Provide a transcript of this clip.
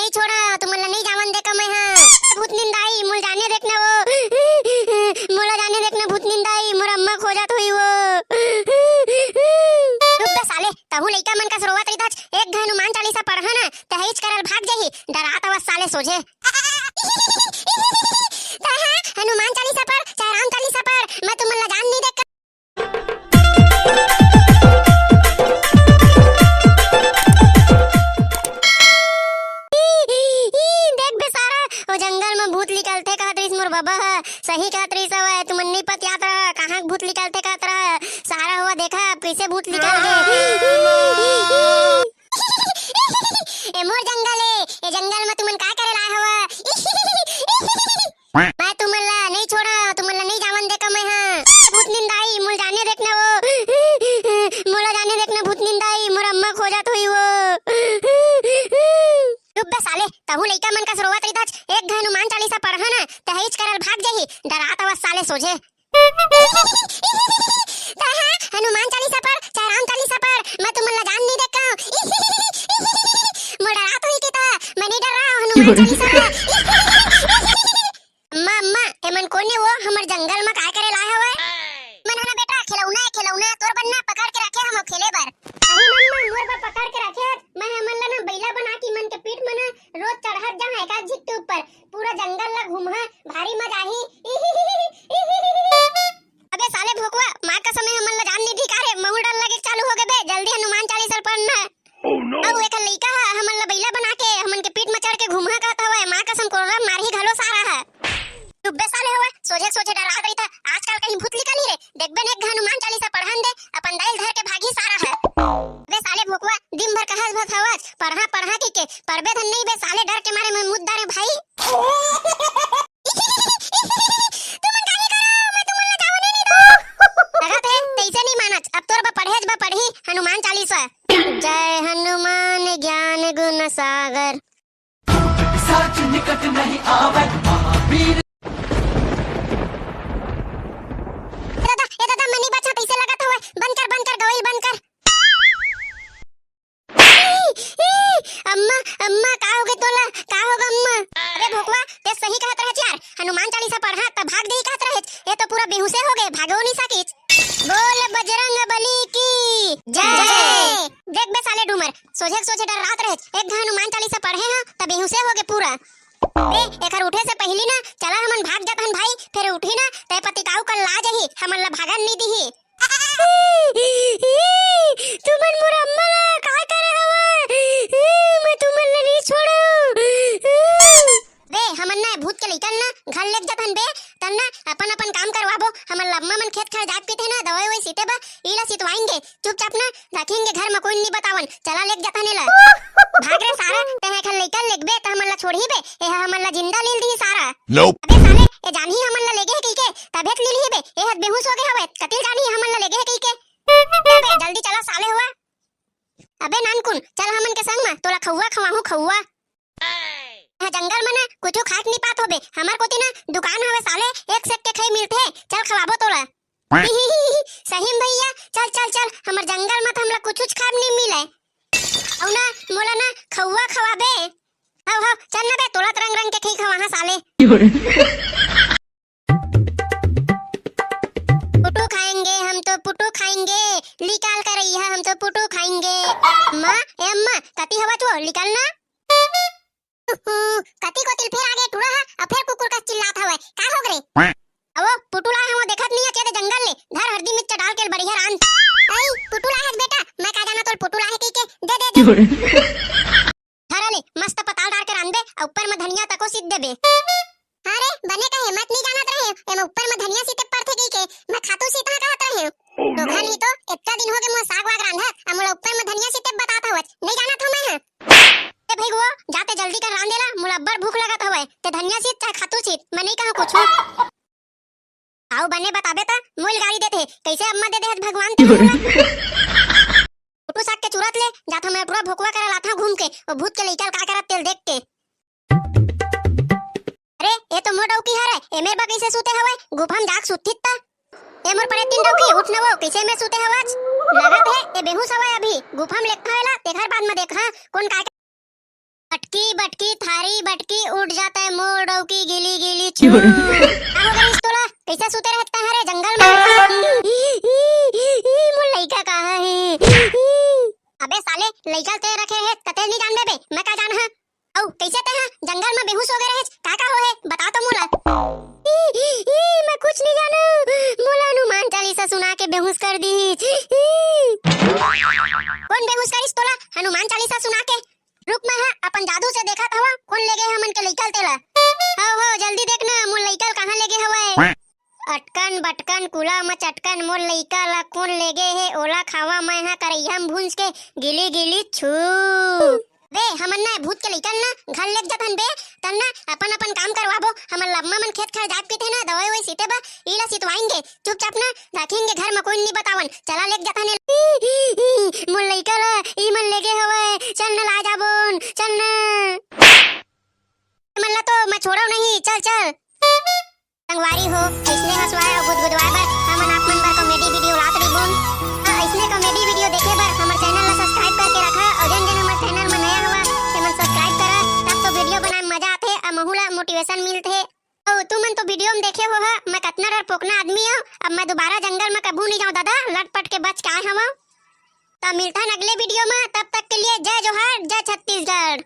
नहीं छोड़ा, तुम्हाला नहीं जावन देका मैं हां। भूत निंदाई मोल जाने देखना वो, मोला जाने देखना भूत निंदाई, मोर अम्मा खो जात हुई वो। रुक बे साले, तहु लइका मन का रोवत रहिताच, एक हनुमान चालीसा पढ़ा ना त हेच करल भाग जाही, डरात आवाज साले सोझे। हनुमान चालीसा पढ़ चाहे राम चालीसा पढ़, मैं तुम्हाला जान नहीं देका। जंगल में भूत निकलते कहत रहीस मोर बाबा, सही कहत रहीस हवे, तुमन नहीं पत याद रहा कहां भूत निकलते कहत रहा, सारा हुआ देखा अब कैसे भूत निकल गए। ए मोर जंगल है, ए जंगल में तुमन का करे लाए हवा। मैं तुमला नहीं छोड़ा, तुमला नहीं जावन देका मैं हां। भूत निंदाई मोल जाने देखना वो, मोला जाने देखना भूत निंदाई, मोर अम्मा खो जात हुई वो। रुक बे साले, तहु लइका मन का रोवत रहिताच, एक हनुमान चालीसा पढ़ा ना त हेच करल भाग जाही, डरात आवाज साले सोझे। हनुमान चालीसा पढ़ चाहे राम चालीसा पढ़, मैं तुम्हाला जान नहीं देका। मोर डरात हुई के त मैं नहीं डर रहा हनुमान चालीसा। अम्मा अम्मा एमन कोने वो हमर जंगल में का करे लाए हवे। मन हना बेटा खिलौना खिलौना तोर बनना पकड़ के रखे हम खेले बर। अरे मम्मा मोर बर पकड़ के रखे, मैं हमन ला ना बैला बना के मन के पीठ में ना रोज चढ़त जा है का झिक के ऊपर, पूरा जंगल ला घूमा, भारी मजा आही। अबे साले भोकवा, मां का समय हमन ला जान नहीं दी कारे, महू डर लगे चालू हो गए बे, जल्दी हनुमान चालीसा पढ़ना। अब एक लइका है हमन ला बैला बना के हमन के पीठ में चढ़ के घूमा कहत हवे, मां कसम कोरा मारही घलो सारा है। डुब्बे साले हवे, सोझे सोझे डरा रही था, आजकल कहीं भूत निकली रे, देखबे ने हनुमान चालीसा पढ़न दे, अपन दाइल धर के भागी सारा है। बे साले भोकवा, दिन भर कहस भस हवस, पढ़ा पढ़ा के परबे धन नहीं बे साले, डर के मारे मैं मुद्दा रे भाई। तुमन गाली करो, मैं तुमन ला जावने नहीं दो। लगत है तैसे नहीं मानत, अब तोर बा पढ़ेज बा पढ़ी हनुमान चालीसा। जय हनुमान ज्ञान गुण सागर, सच निकट नहीं आवे महावीर। दादा मनी बचा कैसे लगत हुआ, बंद कर गवैल बंद कर। अम्मा अम्मा का होगे तोला, का होगा अम्मा। अरे भोकवा ते सही कहत रहे यार, हनुमान चालीसा पढ़ा त भाग देई कहत रहे, ये तो पूरा बेहुसे हो गए, भागो नहीं सकिच। बोल बजरंग बली की जय। देख बे साले डूमर, सोझे सोझे डर रात रहे, एक हनुमान चालीसा पढ़े हां त बेहुसे हो गए पूरा। बे एकर उठे से पहली ना चला हमन भाग जातन भाई, फिर उठी ना ते पति ताऊ कल ला जही, हमन ला भागन नहीं दीही। तुमन मोर अम्मा ला का करे हवा, मैं तुमन ला नहीं छोड़ू। बे हमन ना भूत के लइकन ना घर लेक जातन बे, तन ना अपन अपन काम करवाबो, हमन ला अम्मा मन खेत खा जात पीते ना दवाई वही सीते बा, इला सितवाएंगे चुपचाप ना रखेंगे घर में, कोई नहीं बतावन, चला लेक जातन इला। भाग रे सारा, ते खल लइकन लेकबे त हमन ला छोड़ही बे, ए हमन ला जिंदा लील दी सारा। अबे साले ए जानही हमन ला लेगे कई के तबेत लील ही बे, ए हद बेहोश हो गए हवे, कतिल जानही हमन ला लेगे कई के। बे जल्दी चला साले हुआ। अबे नानकुन चल हमन के संग में, तोला खौवा खवाहू खौवा। जंगल में ना कुछ खाट नहीं पात होबे, हमार कोती ना दुकान हवे साले, एक सेक के खाई मिलथे, चल खवाबो तोला। सही भैया चल चल चल, हमर जंगल में त हमला कुछ खाब नहीं मिले, औ ना मोला ना खौवा खवाबे। हां हां चल ना बे, तोला रंग रंग के खई खवाहा साले। पुटू खाएंगे हम तो, पुटू खाएंगे, निकाल कर रही है हम तो पुटू खाएंगे। अम्मा ए अम्मा कती हवा तू निकालना। कती को तिल फिर आगे टुरा है, अब फिर कुकुर का चिल्लात हवे, का हो गरे। अब पुटू लाए हम देखत नहीं है जंगल ले, धर हरदी मिर्च डाल के बढ़िया रान। आई पुटू लाए है बेटा, मैं का जाना तोर पुटू लाए की के, दे दे धर ले मस्त पताल डाल के रान दे, ऊपर में धनिया तको सीध दे बे। अरे बने का हिम्मत नहीं जानत रहे, एमे ऊपर में धनिया सीते परथे की के, मैं खातू सीता कहत रहे। तो घर ही तो इतना दिन हो गए मोर साग वाग रांधा, अमोला ऊपर में धनिया सीते बतात हवत, नहीं जानत हूं मैं। ए भाई वो जाते जल्दी कर रान देला, मोला अब्बर भूख लगत हवे, ते धनिया सीत चाहे खातू सीत, मैं नहीं कहूं कुछ। आओ बने बताबे ता मोल गाड़ी देथे, कैसे अम्मा दे देहत भगवान ते। पुटू साग के चुरत ले जाथा, मैं पूरा भोकवा करे लाथा घूम के, और भूत के लइका का करत तेल देख के। अरे ये तो मोर डौकी हरे, एमेर बा कैसे सूते हवे, गुफाम जाग सुतित ता। ए मोर परे तीन डौकी उठ न वो, कैसे में सूते हवाज, लगत है ए बेहुस हवे अभी, गुफाम लेखा हैला, तेखर बाद में देखा कौन का। अटकी बटकी थारी बटकी उठ जाता है मोर डौकी गिली गिली छू। क्या हो गई तोला? कैसे सूते रहता है रे जंगल में? मोर लइका कहाँ है? अबे साले लइका ते रखे है कते नहीं जान बे मैं का जान है? औ कैसे ते है जंगल में बेहोश हो गए रहे? का हो है बता तो मोला। मैं कुछ नहीं जानू। मोला हनुमान चालीसा सुना के बेहोश कर दी। कौन बेहोश करिस तोला हनुमान चालीसा सुना के? रुक मैं अपन जादू से देखा था कौन ले गए हमन के लइकल तेला। हो जल्दी देखना मोर लइकल कहां ले गए हवे। अटकन बटकन कुला म चटकन मोर लइका ला कौन ले गए है ओला खावा मैं हा करैया में भूंज के गिली गिली छू। बे हमन ना भूत के लइकन ना घर लेक जतन बे तन ना अपन अपन काम करवाबो। हमन लम्मा मन खेत खर जात पीते ना दवाई वही सीते बा इला सितवाएंगे चुपचाप ना रखेंगे घर में कोई नहीं बतावन। चला लेक जतन मोर लइका ला ई मन लेगे हवे चल ना ला जाबोन चल ना मन ला तो मैं छोड़ो नहीं चल चल। संगवारी हो इसने हंसवाए और गुदगुदवाए बर हमन आप मन बर कॉमेडी वीडियो लात रही बोन। इसने कॉमेडी वीडियो देखे बर हमर चैनल ला सब्सक्राइब करके रखा और जन जन हमर चैनल में नया हुआ तेमन सब्सक्राइब करा तब तो वीडियो बनाए मजा आथे और महूला मोटिवेशन मिलथे। ओ तुमन तो वीडियो में देखे हो मैं कतना डर पोकना आदमी हूं। अब मैं दोबारा जंगल में कभू नहीं जाऊं दादा लटपट के बच के आए हवा। तो मिलता है अगले वीडियो में तब तक के लिए जय जोहार जय छत्तीसगढ़।